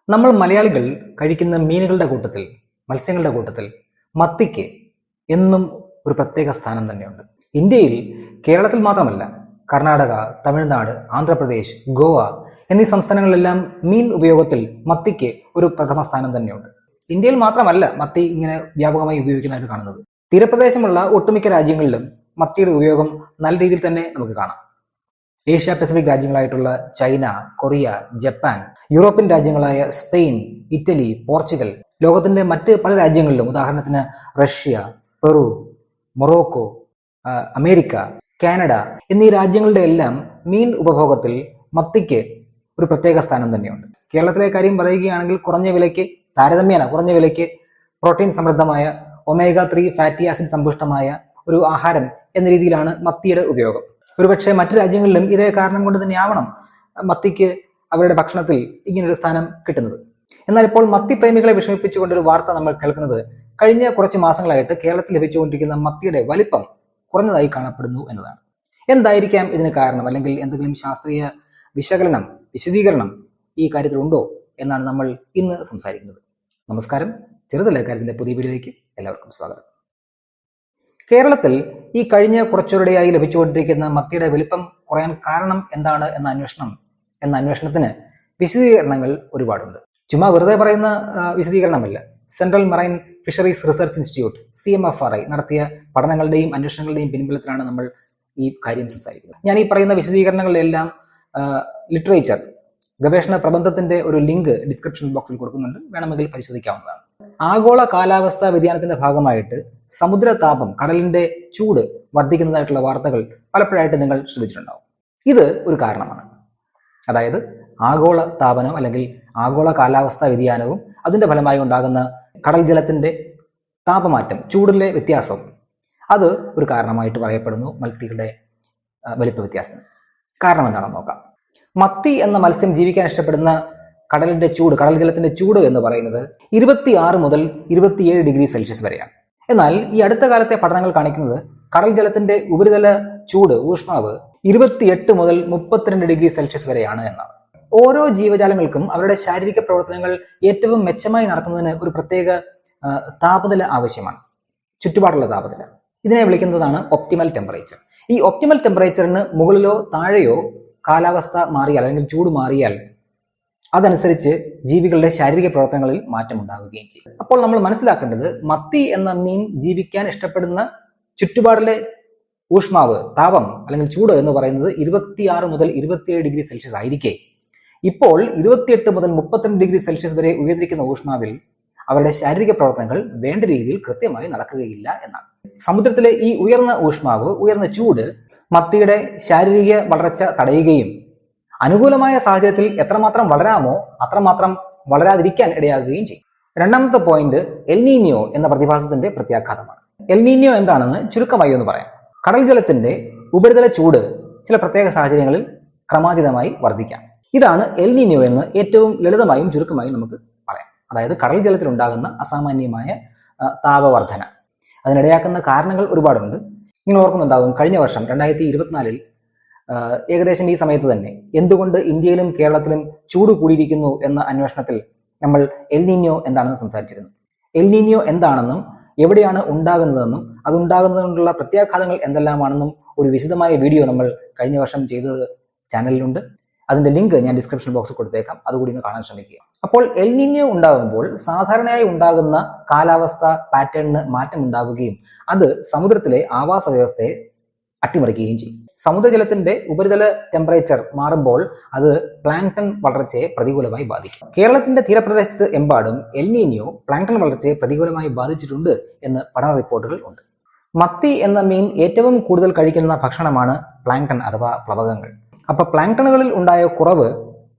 നമ്മൾ മലയാളികൾ കഴിക്കുന്ന മീനുകളുടെ കൂട്ടത്തിൽ, മത്സ്യങ്ങളുടെ കൂട്ടത്തിൽ മത്തിക്ക് എന്നും ഒരു പ്രത്യേക സ്ഥാനം തന്നെയുണ്ട്. ഇന്ത്യയിൽ കേരളത്തിൽ മാത്രമല്ല, കർണാടക, തമിഴ്നാട്, ആന്ധ്രാപ്രദേശ്, ഗോവ എന്നീ സംസ്ഥാനങ്ങളിലെല്ലാം മീൻ ഉപയോഗത്തിൽ മത്തിക്ക് ഒരു പ്രഥമ സ്ഥാനം തന്നെയുണ്ട്. ഇന്ത്യയിൽ മാത്രമല്ല മത്തി ഇങ്ങനെ വ്യാപകമായി ഉപയോഗിക്കുന്നതായിട്ട് കാണുന്നത്. തീരപ്രദേശമുള്ള ഒട്ടുമിക്ക രാജ്യങ്ങളിലും മത്തിയുടെ ഉപയോഗം നല്ല രീതിയിൽ തന്നെ നമുക്ക് കാണാം. ഏഷ്യ പസഫിക് രാജ്യങ്ങളായിട്ടുള്ള ചൈന, കൊറിയ, ജപ്പാൻ, യൂറോപ്യൻ രാജ്യങ്ങളായ സ്പെയിൻ, ഇറ്റലി, പോർച്ചുഗൽ, ലോകത്തിന്റെ മറ്റ് പല രാജ്യങ്ങളിലും, ഉദാഹരണത്തിന് Russia, Peru, Morocco, America, Canada എന്നീ രാജ്യങ്ങളുടെ എല്ലാം മീൻ ഉപഭോഗത്തിൽ മത്തിക്ക് ഒരു പ്രത്യേക സ്ഥാനം തന്നെയുണ്ട്. കേരളത്തിലെ കാര്യം പറയുകയാണെങ്കിൽ താരതമ്യേന കുറഞ്ഞ വിലയ്ക്ക് പ്രോട്ടീൻ സമൃദ്ധമായ ഒമേഗ 3 ഫാറ്റി ആസിഡ് സമ്പുഷ്ടമായ ഒരു ആഹാരം എന്ന രീതിയിലാണ് മത്തിയുടെ ഉപയോഗം. ഒരുപക്ഷെ മറ്റു രാജ്യങ്ങളിലും ഇതേ കാരണം കൊണ്ട് തന്നെയാവണം മത്തിക്ക് അവരുടെ ഭക്ഷണത്തിൽ ഇങ്ങനൊരു സ്ഥാനം കിട്ടുന്നത്. എന്നാൽ ഇപ്പോൾ മത്തി പ്രേമികളെ വിഷമിപ്പിച്ചുകൊണ്ടൊരു വാർത്ത നമ്മൾ കേൾക്കുന്നത്, കഴിഞ്ഞ കുറച്ച് മാസങ്ങളായിട്ട് കേരളത്തിൽ ലഭിച്ചുകൊണ്ടിരിക്കുന്ന മത്തിയുടെ വലിപ്പം കുറഞ്ഞതായി കാണപ്പെടുന്നു എന്നതാണ്. എന്തായിരിക്കാം ഇതിന് കാരണം, അല്ലെങ്കിൽ എന്തെങ്കിലും ശാസ്ത്രീയ വിശദീകരണം ഈ കാര്യത്തിലുണ്ടോ എന്നാണ് നമ്മൾ ഇന്ന് സംസാരിക്കുന്നത്. നമസ്കാരം, ചെറുതല്ല കാര്യത്തിന്റെ പുതിയ വീഡിയോയിലേക്ക് എല്ലാവർക്കും സ്വാഗതം. കേരളത്തിൽ ഈ കഴിഞ്ഞ കുറച്ചുകൂടെയായി ലഭിച്ചുകൊണ്ടിരിക്കുന്ന മത്തിയുടെ വലിപ്പം കുറയാൻ കാരണം എന്താണ് എന്ന അന്വേഷണത്തിന് വിശദീകരണങ്ങൾ ഒരുപാടുണ്ട്. ചുമ്മാ വെറുതെ പറയുന്ന വിശദീകരണമല്ല. Central marine fisheries research institute CMFRI നടത്തിയ പഠനങ്ങളുടെയും അന്വേഷണങ്ങളുടെയും പിൻബലത്തിലാണ് നമ്മൾ ഈ കാര്യം സംസാരിക്കുന്നത്. ഞാൻ ഈ പറയുന്ന വിശദീകരണങ്ങളിലെല്ലാം ലിറ്ററേച്ചർ, ഗവേഷണ പ്രബന്ധത്തിന്റെ ഒരു ലിങ്ക് ഡിസ്ക്രിപ്ഷൻ ബോക്സിൽ കൊടുക്കുന്നുണ്ട്, വേണമെങ്കിൽ പരിശോധിക്കാവുന്നതാണ്. ആഗോള കാലാവസ്ഥാ വ്യതിയാനത്തിന്റെ ഭാഗമായിട്ട് സമുദ്രതാപം, കടലിന്റെ ചൂട് വർദ്ധിക്കുന്നതായിട്ടുള്ള വാർത്തകൾ പലപ്പോഴായിട്ട് നിങ്ങൾ ശ്രദ്ധിച്ചിട്ടുണ്ടാവും. ഇത് ഒരു കാരണമാണ്. അതായത് ആഗോള താപനം അല്ലെങ്കിൽ ആഗോള കാലാവസ്ഥാ വ്യതിയാനവും അതിന്റെ ഫലമായി ഉണ്ടാകുന്ന കടൽ ജലത്തിന്റെ താപമാറ്റം, ചൂടിലെ വ്യത്യാസവും അത് ഒരു കാരണമായിട്ട് പറയപ്പെടുന്നു മത്തിയുടെ വലിപ്പ വ്യത്യാസത്തിന്. കാരണം എന്താണെന്ന് നോക്കാം. മത്തി എന്ന മത്സ്യം ജീവിക്കാൻ ഇഷ്ടപ്പെടുന്ന കടൽ ജലത്തിന്റെ ചൂട് എന്ന് പറയുന്നത് 26 മുതൽ 27 ഡിഗ്രി സെൽഷ്യസ് വരെയാണ്. എന്നാൽ ഈ അടുത്ത കാലത്തെ പഠനങ്ങൾ കാണിക്കുന്നത് കടൽ ജലത്തിന്റെ ഉപരിതല ചൂട്, ഊഷ്മാവ് 28 മുതൽ 32 ഡിഗ്രി സെൽഷ്യസ് വരെയാണ് എന്നാണ്. ഓരോ ജീവജാലങ്ങൾക്കും അവരുടെ ശാരീരിക പ്രവർത്തനങ്ങൾ ഏറ്റവും മെച്ചമായി നടത്തുന്നതിന് ഒരു പ്രത്യേക താപനില ആവശ്യമാണ്, ചുറ്റുപാടുള്ള താപനില. ഇതിനെ വിളിക്കുന്നതാണ് ഒപ്റ്റിമൽ ടെമ്പറേച്ചർ. ഈ ഒപ്റ്റിമൽ ടെമ്പറേച്ചറിന് മുകളിലോ താഴെയോ കാലാവസ്ഥ മാറിയാൽ അല്ലെങ്കിൽ ചൂട് മാറിയാൽ അതനുസരിച്ച് ജീവികളുടെ ശാരീരിക പ്രവർത്തനങ്ങളിൽ മാറ്റം ഉണ്ടാവുകയും ചെയ്യും. അപ്പോൾ നമ്മൾ മനസ്സിലാക്കേണ്ടത്, മത്തി എന്ന മീൻ ജീവിക്കാൻ ഇഷ്ടപ്പെടുന്ന ചുറ്റുപാടിലെ ഊഷ്മാവ്, താപം അല്ലെങ്കിൽ ചൂട് എന്ന് പറയുന്നത് 26 മുതൽ 27 ഡിഗ്രി സെൽഷ്യസ് ആയിരിക്കെ, ഇപ്പോൾ 28 മുതൽ 32 ഡിഗ്രി സെൽഷ്യസ് വരെ ഉയർന്നിരിക്കുന്ന ഊഷ്മാവിൽ അവരുടെ ശാരീരിക പ്രവർത്തനങ്ങൾ വേണ്ട രീതിയിൽ കൃത്യമായി നടക്കുകയില്ല എന്നാണ്. സമുദ്രത്തിലെ ഈ ഉയർന്ന ഊഷ്മാവ്, ഉയർന്ന ചൂട് മത്തിയുടെ ശാരീരിക വളർച്ച തടയുകയും അനുകൂലമായ സാഹചര്യത്തിൽ എത്രമാത്രം വളരാമോ അത്രമാത്രം വളരാതിരിക്കാൻ ഇടയാകുകയും ചെയ്യും. രണ്ടാമത്തെ പോയിന്റ് എൽനീനിയോ എന്ന പ്രതിഭാസത്തിന്റെ പ്രത്യാഘാതമാണ്. എൽനീനിയോ എന്താണെന്ന് ചുരുക്കമായി ഒന്ന് പറയാം. കടൽ ജലത്തിന്റെ ഉപരിതല ചൂട് ചില പ്രത്യേക സാഹചര്യങ്ങളിൽ ക്രമാതീതമായി വർദ്ധിക്കാം. ഇതാണ് എൽനീനിയോ എന്ന് ഏറ്റവും ലളിതമായും ചുരുക്കമായും നമുക്ക് പറയാം. അതായത് കടൽ ജലത്തിൽ ഉണ്ടാകുന്ന അസാമാന്യമായ താപവർധന. അതിനിടയാക്കുന്ന കാരണങ്ങൾ ഒരുപാടുണ്ട്. നിങ്ങൾ ഓർക്കുന്നുണ്ടാവും, കഴിഞ്ഞ വർഷം 2024 ഏകദേശം ഈ സമയത്ത് തന്നെ എന്തുകൊണ്ട് ഇന്ത്യയിലും കേരളത്തിലും ചൂട് കൂടിയിരിക്കുന്നു എന്ന അന്വേഷണത്തിൽ നമ്മൾ എൽനീനിയോ എന്താണെന്ന് സംസാരിച്ചിരുന്നു. എൽനീനിയോ എന്താണെന്നും എവിടെയാണ് ഉണ്ടാകുന്നതെന്നും അതുണ്ടാകുന്നതുകൊണ്ടുള്ള പ്രത്യാഘാതങ്ങൾ എന്തെല്ലാമാണെന്നും ഒരു വിശദമായ വീഡിയോ നമ്മൾ കഴിഞ്ഞ വർഷം ചെയ്തത് ചാനലിലുണ്ട്. അതിന്റെ ലിങ്ക് ഞാൻ ഡിസ്ക്രിപ്ഷൻ ബോക്സിൽ കൊടുത്തേക്കാം, അതുകൂടി ഒന്ന് കാണാൻ ശ്രമിക്കുക. അപ്പോൾ എൽനീനിയോ ഉണ്ടാകുമ്പോൾ സാധാരണയായി ഉണ്ടാകുന്ന കാലാവസ്ഥ പാറ്റേണിന് മാറ്റം ഉണ്ടാവുകയും അത് സമുദ്രത്തിലെ ആവാസ വ്യവസ്ഥയെ അട്ടിമറിക്കുകയും ചെയ്യും. സമുദ്രജലത്തിന്റെ ഉപരിതല ടെമ്പറേച്ചർ മാറുമ്പോൾ അത് പ്ലാങ്ടൺ വളർച്ചയെ പ്രതികൂലമായി ബാധിക്കും. കേരളത്തിന്റെ തീരപ്രദേശത്ത് എമ്പാടും എൽനീനിയോ പ്ലാങ്ടൺ വളർച്ചയെ പ്രതികൂലമായി ബാധിച്ചിട്ടുണ്ട് എന്ന് പഠന റിപ്പോർട്ടുകൾ ഉണ്ട്. മത്തി എന്ന മീൻ ഏറ്റവും കൂടുതൽ കഴിക്കുന്ന ഭക്ഷണമാണ് പ്ലാങ്ടൺ അഥവാ പ്ലവകങ്ങൾ. അപ്പൊ പ്ലാങ്ടണുകളിൽ ഉണ്ടായ കുറവ്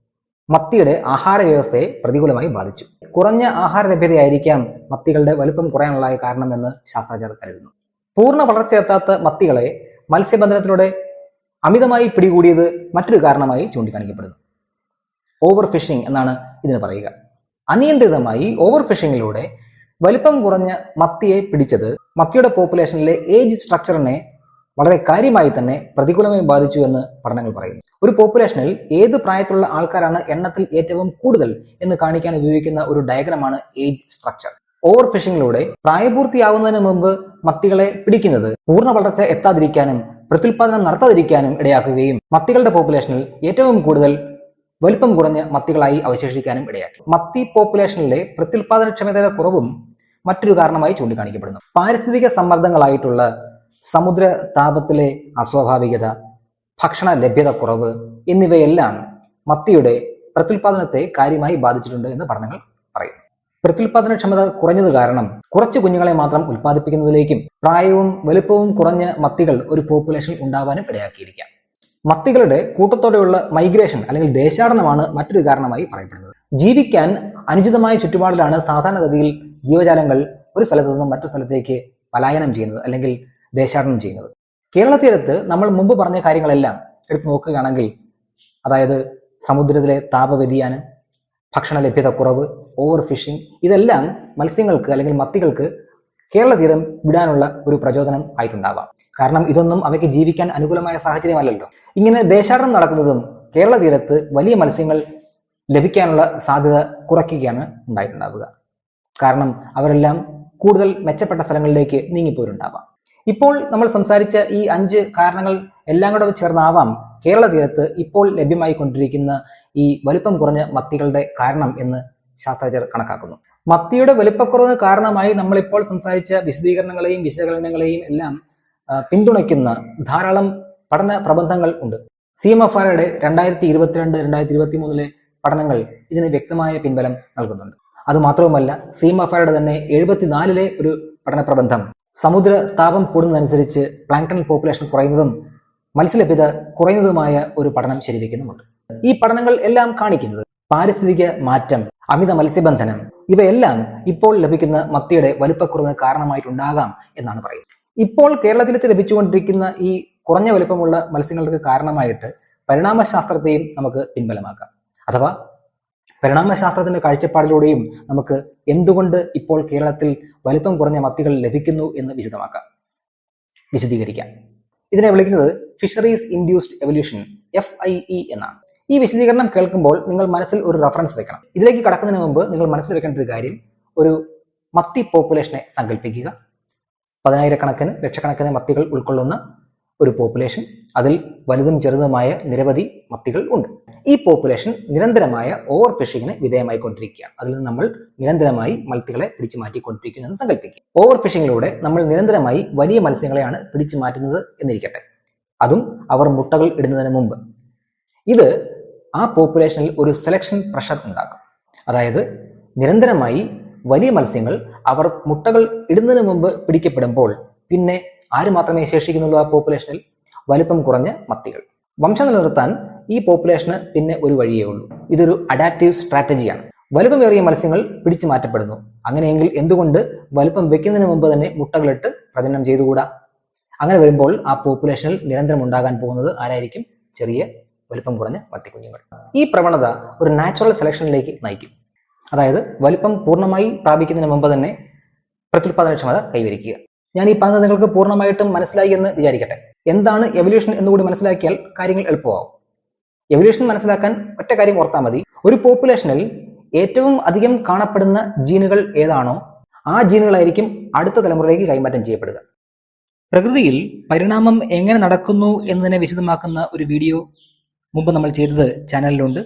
മത്തിയുടെ ആഹാര വ്യവസ്ഥയെ പ്രതികൂലമായി ബാധിച്ചു. കുറഞ്ഞ ആഹാര ലഭ്യതയായിരിക്കാം മത്തികളുടെ വലുപ്പം കുറയാനുള്ള കാരണമെന്ന് ശാസ്ത്രജ്ഞർ കരുതുന്നു. പൂർണ്ണ വളർച്ചയെത്താത്ത മത്തികളെ മത്സ്യബന്ധനത്തിലൂടെ അമിതമായി പിടികൂടിയത് മറ്റൊരു കാരണമായി ചൂണ്ടിക്കാണിക്കപ്പെടുന്നു. ഓവർ ഫിഷിംഗ് എന്നാണ് ഇതിന് പറയുക. അനിയന്ത്രിതമായി ഓവർ ഫിഷിങ്ങിലൂടെ വലിപ്പം കുറഞ്ഞ മത്തിയെ പിടിച്ചത് മത്തിയുടെ പോപ്പുലേഷനിലെ ഏജ് സ്ട്രക്ചറിനെ വളരെ കാര്യമായി തന്നെ പ്രതികൂലമായി ബാധിച്ചു എന്ന് പഠനങ്ങൾ പറയുന്നു. ഒരു പോപ്പുലേഷനിൽ ഏത് പ്രായത്തിലുള്ള ആൾക്കാരാണ് എണ്ണത്തിൽ ഏറ്റവും കൂടുതൽ എന്ന് കാണിക്കാൻ ഉപയോഗിക്കുന്ന ഒരു ഡയഗ്രമാണ് ഏജ് സ്ട്രക്ചർ. ഓവർ ഫിഷിങ്ങിലൂടെ പ്രായപൂർത്തിയാവുന്നതിന് മുമ്പ് മത്തികളെ പിടിക്കുന്നത് പൂർണ്ണ വളർച്ച എത്താതിരിക്കാനും പ്രത്യുൽപാദനം നടത്താതിരിക്കാനും ഇടയാക്കുകയും മത്തികളുടെ പോപ്പുലേഷനിൽ ഏറ്റവും കൂടുതൽ വലിപ്പം കുറഞ്ഞ മത്തികളായി അവശേഷിക്കാനും ഇടയാക്കി. മത്തി പോപ്പുലേഷനിലെ പ്രത്യുൽപാദനക്ഷമതയുടെ കുറവും മറ്റൊരു കാരണമായി ചൂണ്ടിക്കാണിക്കപ്പെടുന്നു. പാരിസ്ഥിതിക സമ്മർദ്ദങ്ങളായിട്ടുള്ള സമുദ്ര താപത്തിലെ അസ്വാഭാവികത, ഭക്ഷണ ലഭ്യത കുറവ് എന്നിവയെല്ലാം മത്തിയുടെ പ്രത്യുൽപാദനത്തെ കാര്യമായി ബാധിച്ചിട്ടുണ്ട് എന്ന് പഠനങ്ങൾ പറയുന്നു. പ്രത്യുൽപാദനക്ഷമത കുറഞ്ഞത് കാരണം കുറച്ച് കുഞ്ഞുങ്ങളെ മാത്രം ഉൽപ്പാദിപ്പിക്കുന്നതിലേക്കും പ്രായവും വലുപ്പവും കുറഞ്ഞ മത്തികൾ ഒരു പോപ്പുലേഷൻ ഉണ്ടാവാനും ഇടയാക്കിയിരിക്കാം. മത്തികളുടെ കൂട്ടത്തോടെയുള്ള മൈഗ്രേഷൻ അല്ലെങ്കിൽ ദേശാടനമാണ് മറ്റൊരു കാരണമായി പറയപ്പെടുന്നത്. ജീവിക്കാൻ അനുചിതമായ ചുറ്റുപാടിലാണ് സാധാരണഗതിയിൽ ജീവജാലങ്ങൾ ഒരു സ്ഥലത്ത് നിന്നും മറ്റു സ്ഥലത്തേക്ക് പലായനം ചെയ്യുന്നത് അല്ലെങ്കിൽ ദേശാടനം ചെയ്യുന്നത്. കേരള തീരത്ത് നമ്മൾ മുമ്പ് പറഞ്ഞ കാര്യങ്ങളെല്ലാം എടുത്തു നോക്കുകയാണെങ്കിൽ, അതായത് സമുദ്രത്തിലെ താപവ്യതിയാനം, ഭക്ഷണ ലഭ്യത കുറവ്, ഓവർ ഫിഷിംഗ്, ഇതെല്ലാം മത്സ്യങ്ങൾക്ക് അല്ലെങ്കിൽ മത്തികൾക്ക് കേരള തീരം വിടാനുള്ള ഒരു പ്രചോദനം ആയിട്ടുണ്ടാവാം. കാരണം ഇതൊന്നും അവയ്ക്ക് ജീവിക്കാൻ അനുകൂലമായ സാഹചര്യമല്ലല്ലോ. ഇങ്ങനെ ദേശാടനം നടക്കുന്നതും കേരള തീരത്ത് വലിയ മത്സ്യങ്ങൾ ലഭിക്കാനുള്ള സാധ്യത കുറയ്ക്കുകയാണ് ഉണ്ടായിട്ടുണ്ടാവുക. കാരണം അവരെല്ലാം കൂടുതൽ മെച്ചപ്പെട്ട സ്ഥലങ്ങളിലേക്ക് നീങ്ങിപ്പോയിട്ടുണ്ടാവാം. ഇപ്പോൾ നമ്മൾ സംസാരിച്ച ഈ 5 കാരണങ്ങൾ എല്ലാം കൂടെ ചേർന്നാവാം കേരള തീരത്ത് ഇപ്പോൾ ലഭ്യമായി കൊണ്ടിരിക്കുന്ന ഈ വലിപ്പം കുറഞ്ഞ മത്തികളുടെ കാരണം എന്ന് ശാസ്ത്രജ്ഞർ കണക്കാക്കുന്നു. മത്തിയുടെ വലിപ്പക്കുറവിന് കാരണമായി നമ്മളിപ്പോൾ സംസാരിച്ച വിശദീകരണങ്ങളെയും വിശകലനങ്ങളെയും എല്ലാം പിന്തുണയ്ക്കുന്ന ധാരാളം പഠന പ്രബന്ധങ്ങൾ ഉണ്ട്. CMFRയുടെ 2022-2023 പഠനങ്ങൾ ഇതിന് വ്യക്തമായ പിൻബലം നൽകുന്നുണ്ട്. അതുമാത്രവുമല്ല, CMFRയുടെ തന്നെ 74 ഒരു പഠന പ്രബന്ധം സമുദ്ര താപം കൂടുന്നതനുസരിച്ച് പ്ലാങ്ക്ടൺ പോപ്പുലേഷൻ കുറയുന്നതും മത്സ്യലഭ്യത കുറയുന്നതുമായ ഒരു പഠനം ശരിവെക്കുന്നുമുണ്ട്. ഈ പഠനങ്ങൾ എല്ലാം കാണിക്കുന്നത് പാരിസ്ഥിതിക മാറ്റം, അമിത മത്സ്യബന്ധനം ഇവയെല്ലാം ഇപ്പോൾ ലഭിക്കുന്ന മത്തിയുടെ വലിപ്പക്കുറവിന് കാരണമായിട്ടുണ്ടാകാം എന്നാണ് പറയുന്നത്. ഇപ്പോൾ കേരളത്തിൽ ലഭിച്ചുകൊണ്ടിരിക്കുന്ന ഈ കുറഞ്ഞ വലിപ്പമുള്ള മത്സ്യങ്ങൾക്ക് കാരണമായിട്ട് പരിണാമശാസ്ത്രത്തെയും നമുക്ക് പിൻബലമാക്കാം. അഥവാ പരിണാമശാസ്ത്രത്തിന്റെ കാഴ്ചപ്പാടിലൂടെയും നമുക്ക് എന്തുകൊണ്ട് ഇപ്പോൾ കേരളത്തിൽ വലിപ്പം കുറഞ്ഞ മത്തികൾ ലഭിക്കുന്നു എന്ന് വിശദീകരിക്കാം. ഇതിനെ വിളിക്കുന്നത് ഫിഷറീസ് ഇൻഡ്യൂസ്ഡ് എവല്യൂഷൻ, FIE എന്നാണ്. ഈ വിശദീകരണം കേൾക്കുമ്പോൾ നിങ്ങൾ മനസ്സിൽ ഒരു റെഫറൻസ് വെക്കണം. ഇതിലേക്ക് കടക്കുന്നതിന് മുമ്പ് നിങ്ങൾ മനസ്സിൽ വെക്കേണ്ട ഒരു കാര്യം, ഒരു മത്തി പോപ്പുലേഷനെ സങ്കല്പിക്കുക. 10,000-കണക്കിന് ലക്ഷക്കണക്കിന് മത്തികൾ ഉൾക്കൊള്ളുന്ന ഒരു പോപ്പുലേഷൻ. അതിൽ വലുതും ചെറുതുമായ നിരവധി മത്തികൾ ഉണ്ട്. ഈ പോപ്പുലേഷൻ നിരന്തരമായ ഓവർ ഫിഷിങ്ങിന് വിധേയമായിക്കൊണ്ടിരിക്കുകയാണ്. അതിൽ നിന്ന് നമ്മൾ നിരന്തരമായി മത്സ്യങ്ങളെ പിടിച്ചു മാറ്റിക്കൊണ്ടിരിക്കുന്നു എന്ന് സങ്കല്പിക്കുക. ഓവർ ഫിഷിങ്ങിലൂടെ നമ്മൾ നിരന്തരമായി വലിയ മത്സ്യങ്ങളെയാണ് പിടിച്ചു മാറ്റുന്നത് എന്നിരിക്കട്ടെ, അതും അവർ മുട്ടകൾ ഇടുന്നതിന് മുമ്പ്. ഇത് ആ പോപ്പുലേഷനിൽ ഒരു സെലക്ഷൻ പ്രഷർ ഉണ്ടാക്കും. അതായത് നിരന്തരമായി വലിയ മത്സ്യങ്ങൾ അവർ മുട്ടകൾ ഇടുന്നതിന് മുമ്പ് പിടിക്കപ്പെടുമ്പോൾ പിന്നെ ആര് മാത്രമേ ശേഷിക്കുന്നുള്ളൂ ആ പോപ്പുലേഷനിൽ? വലിപ്പം കുറഞ്ഞ മത്തികൾ. വംശം നിലനിർത്താൻ ഈ പോപ്പുലേഷന് പിന്നെ ഒരു വഴിയേ ഉള്ളൂ. ഇതൊരു അഡാപ്റ്റീവ് സ്ട്രാറ്റജിയാണ്. വലിപ്പമേറിയ മത്സ്യങ്ങൾ പിടിച്ചു മാറ്റപ്പെടുന്നു. അങ്ങനെയെങ്കിൽ എന്തുകൊണ്ട് വലിപ്പം വെക്കുന്നതിന് മുമ്പ് തന്നെ മുട്ടകളിട്ട് പ്രജനനം ചെയ്തുകൂടാ? അങ്ങനെ വരുമ്പോൾ ആ പോപ്പുലേഷനിൽ നിരന്തരം ഉണ്ടാകാൻ പോകുന്നത് ആരായിരിക്കും? ചെറിയ വലിപ്പം കുറഞ്ഞ മത്തിക്കുഞ്ഞുങ്ങൾ. ഈ പ്രവണത ഒരു നാച്ചുറൽ സെലക്ഷനിലേക്ക് നയിക്കും. അതായത് വലിപ്പം പൂർണ്ണമായി പ്രാപിക്കുന്നതിന് മുമ്പ് തന്നെ പ്രത്യുൽപാദനക്ഷമത കൈവരിക്കുക. ഞാൻ ഈ പറഞ്ഞത് നിങ്ങൾക്ക് പൂർണ്ണമായിട്ടും മനസ്സിലായി എന്ന് വിചാരിക്കട്ടെ. എന്താണ് എവല്യൂഷൻ എന്നുകൂടി മനസ്സിലാക്കിയാൽ കാര്യങ്ങൾ എളുപ്പമാവും. എവല്യൂഷൻ മനസ്സിലാക്കാൻ ഒറ്റ കാര്യം ഓർത്താൽ മതി. ഒരു പോപ്പുലേഷനിൽ ഏറ്റവും അധികം കാണപ്പെടുന്ന ജീനുകൾ ഏതാണോ ആ ജീനുകളായിരിക്കും അടുത്ത തലമുറയിലേക്ക് കൈമാറ്റം ചെയ്യപ്പെടുക. പ്രകൃതിയിൽ പരിണാമം എങ്ങനെ നടക്കുന്നു എന്നതിനെ വിശദമാക്കുന്ന ഒരു വീഡിയോ മുമ്പ് നമ്മൾ ചെയ്തത് ചാനലിലുണ്ട്.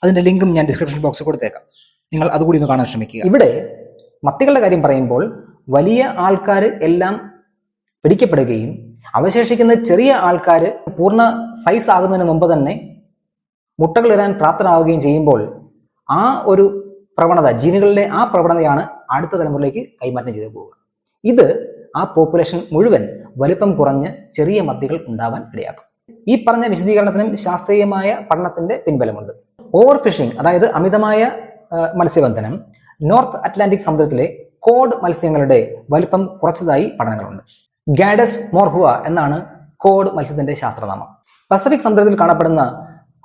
അതിന്റെ ലിങ്കും ഞാൻ ഡിസ്ക്രിപ്ഷൻ ബോക്സിൽ കൊടുത്തേക്കാം. നിങ്ങൾ അതുകൂടി ഒന്ന് കാണാൻ ശ്രമിക്കുക. ഇവിടെ മത്തികളുടെ കാര്യം പറയുമ്പോൾ വലിയ ആൾക്കാർ എല്ലാം പിടിക്കപ്പെടുകയും അവശേഷിക്കുന്ന ചെറിയ ആൾക്കാർ പൂർണ്ണ സൈസ് ആകുന്നതിന് മുമ്പ് തന്നെ മുട്ടകൾ ഇടാൻ പ്രാപ്തരാകുകയും ചെയ്യുമ്പോൾ ആ ഒരു പ്രവണത, ജീനുകളിലെ ആ പ്രവണതയാണ് അടുത്ത തലമുറയിലേക്ക് കൈമാറ്റം ചെയ്തു പോവുക. ഇത് ആ പോപ്പുലേഷൻ മുഴുവൻ വലിപ്പം കുറഞ്ഞ് ചെറിയ മത്തികൾ ഉണ്ടാവാൻ ഇടയാക്കും. ഈ പറഞ്ഞ വിശദീകരണത്തിനും ശാസ്ത്രീയമായ പഠനത്തിന്റെ പിൻബലമുണ്ട്. ഓവർ ഫിഷിംഗ്, അതായത് അമിതമായ മത്സ്യബന്ധനം, നോർത്ത് അറ്റ്ലാന്റിക് സമുദ്രത്തിലെ കോഡ് മത്സ്യങ്ങളുടെ വലിപ്പം കുറച്ചതായി പഠനങ്ങളുണ്ട്. ഗാഡസ് മോർഹുവ എന്നാണ് കോഡ് മത്സ്യത്തിന്റെ ശാസ്ത്രനാമം. പസഫിക് സമുദ്രത്തിൽ കാണപ്പെടുന്ന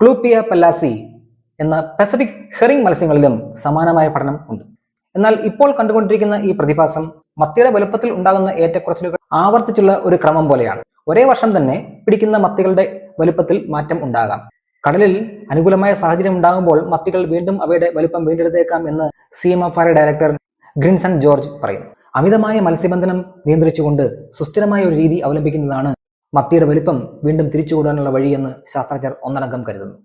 ക്ലൂപ്പിയ പല്ലാസി എന്ന പസഫിക് ഹെറിംഗ് മത്സ്യങ്ങളിലും സമാനമായ പഠനം ഉണ്ട്. എന്നാൽ ഇപ്പോൾ കണ്ടുകൊണ്ടിരിക്കുന്ന ഈ പ്രതിഭാസം മത്തിയുടെ വലുപ്പത്തിൽ ഉണ്ടാകുന്ന ഏറ്റക്കുറച്ചിലുകൾ ആവർത്തിച്ചുള്ള ഒരു ക്രമം പോലെയാണ്. ഒരേ വർഷം തന്നെ പിടിക്കുന്ന മത്തികളുടെ വലുപ്പത്തിൽ മാറ്റം ഉണ്ടാകാം. കടലിൽ അനുകൂലമായ സാഹചര്യം ഉണ്ടാകുമ്പോൾ മത്തികൾ വീണ്ടും അവയുടെ വലുപ്പം വീണ്ടെടുത്തേക്കാം എന്ന് CMFR ഡയറക്ടർ ഗ്രിൻസൺ ജോർജ് പറയുന്നു. അമിതമായ മത്സ്യബന്ധനം നിയന്ത്രിച്ചുകൊണ്ട് സുസ്ഥിരമായ ഒരു രീതി അവലംബിക്കുന്നതാണ് മത്തിയുടെ വലുപ്പം വീണ്ടും തിരിച്ചുകൂടാനുള്ള വഴിയെന്ന് ശാസ്ത്രജ്ഞർ ഒന്നടങ്കം കരുതുന്നു.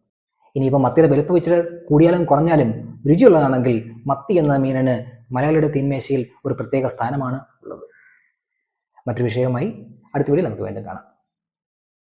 ഇനിയിപ്പോൾ മത്തിയുടെ വലുപ്പം വെച്ച് കൂടിയാലും കുറഞ്ഞാലും രുചിയുള്ളതാണെങ്കിൽ മത്തി എന്ന മീനിന് മലയാളിയുടെ തീന്മേശയിൽ ഒരു പ്രത്യേക സ്ഥാനമാണ് ഉള്ളത്. മറ്റൊരു വിഷയവുമായി അടുത്ത വീഡിയോയിൽ നമുക്ക് വീണ്ടും കാണാം.